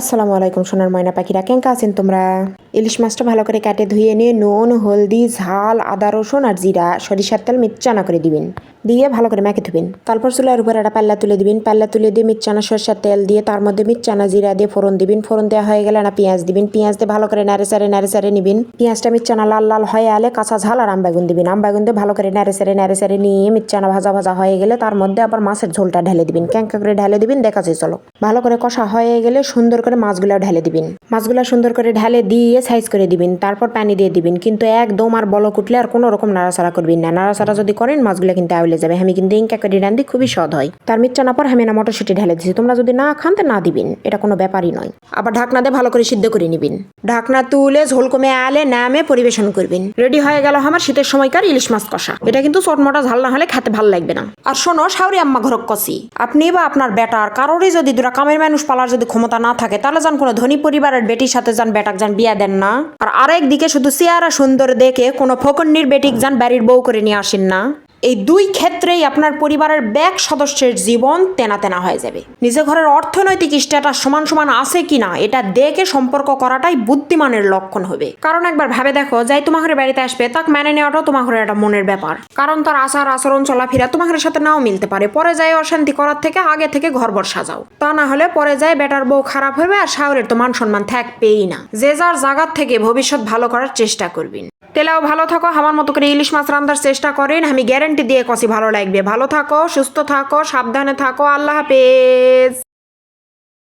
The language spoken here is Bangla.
আসসালামু আলাইকুম সোনার ময়না পাখিরা, কেমন আছেন তোমরা? ইলিশ মাছটা ভালো করে কাটে ধুয়ে নিয়ে নুন, হলদি, ঝাল, আদা, রসুন আর জিরা, সরিষার তেল মিচ্চানা করে দিবেন। দিয়ে ভালো করে মেখে ধুবেন। তারপর চুলার উপর একটা পাল্লা তুলে দিবেন। পাল্লা তুলে দিয়ে মিচ্চানা সরিষার তেল দিয়ে তার মধ্যে মিচ্চানা জিরা দিয়ে ফোড়ন দিবেন। ফোড়ন দেওয়া হয়ে গেলে না পেঁয়াজ দিবেন। পেঁয়াজ দিয়ে ভালো করে নাড়ে সারে নিবেন। পেঁয়াজটা মিচ্চানা লাল লাল হয়ে আলে কাঁচা ঝাল আর আমবাগুন দিবেন। আমবাগুন দিয়ে ভালো করে নাড়ে সারে নিয়ে মিচ্চানা ভাজা ভাজা হয়ে গেলে তার মধ্যে আবার মাছের ঝোলটা ঢেলে দিবেন। ক্যাঙ্কা করে ঢেলে দিবেন। দেখাচ্ছি চলো। ভালো করে কষা হয়ে গেলে সুন্দর করে মাছগুলো ঢেলে দিবেন। মাছগুলো সুন্দর করে ঢেলে দিয়ে সাইজ করে দিবেন। তারপর পানি দিয়ে দিবেন, কিন্তু একদম আর বলক উঠলে আর কোনো রকম নাড়াচাড়া করবেন না। নাড়াচাড়া যদি করেন মাছগুলো কিন্তু আউলে যাবে। আমি কিন্তু ইনকা করে রান্ধি, খুবই স্বাদ হয়। তার মিচ্চানা পর আমি না মটরশুঁটি ঢেলে দিচ্ছি। তোমরা যদি না খান তো না দিবেন, এটা কোনো ব্যাপারই নয়। আবার ঢাকনা দিয়ে ভালো করে সিদ্ধ করে নিবেন। ঢাকনা তুলে ঝোল কমে আলে নামে পরিবেশন করবেন। রেডি হয়ে গেল আমার শীতের সময়কার ইলিশ মাছ কষা। এটা কিন্তু চটমটা ঝাল না হলে খেতে ভালো লাগবে না। আর শোনো, শাওরি আম্মা ঘরক কষি, আপনি বা আপনার বেটার কারোরই যদি দুটা কামের মানুষ পালার যদি ক্ষমতা না থাকে, তাহলে যান কোনো ধনী পরিবারের বেটির সাথে যান, বেটাক যান বিয়া দেন না। আর আরেক দিকে শুধু চেহারা সুন্দর দেখে কোনো ফকন্নির বেটিক যান বাড়ির বউ করে নিয়ে আসেন না। এই দুই ক্ষেত্রেই আপনার পরিবারের ব্যাক সদস্যের জীবন তেনা তেনা হয়ে যাবে। নিজের ঘরের অর্থনৈতিক স্ট্যাটাস সমান সমান আছে কিনা এটা দেখে সম্পর্ক করাটাই বুদ্ধিমানের লক্ষণ হবে। কারণ একবার ভাবে দেখো, যাই তোমার ঘরে বাড়িতে আসবে তাকে মেনে নেওয়াটাও তোমার ঘরে একটা মনের ব্যাপার। কারণ তার আচার আচরণ চলাফেরা তোমার ঘরের সাথে নাও মিলতে পারে। পরে যায় অশান্তি করার থেকে আগে থেকে ঘরবর সাজাও। তা না হলে পরে যায় বেটার বউ খারাপ হবে আর শাওরের তো মান সম্মান থাকবেই না। যে যার জায়গার থেকে ভবিষ্যৎ ভালো করার চেষ্টা করবেন। তেলাও ভালো থাকো, আমার মতো করে ইলিশ মাছ রান্নার চেষ্টা করেন। আমি গ্যারান্টি দিয়ে কষি ভালো লাগবে। ভালো থাকো, সুস্থ থাকো, সাবধানে থাকো। আল্লাহ হাফেজ।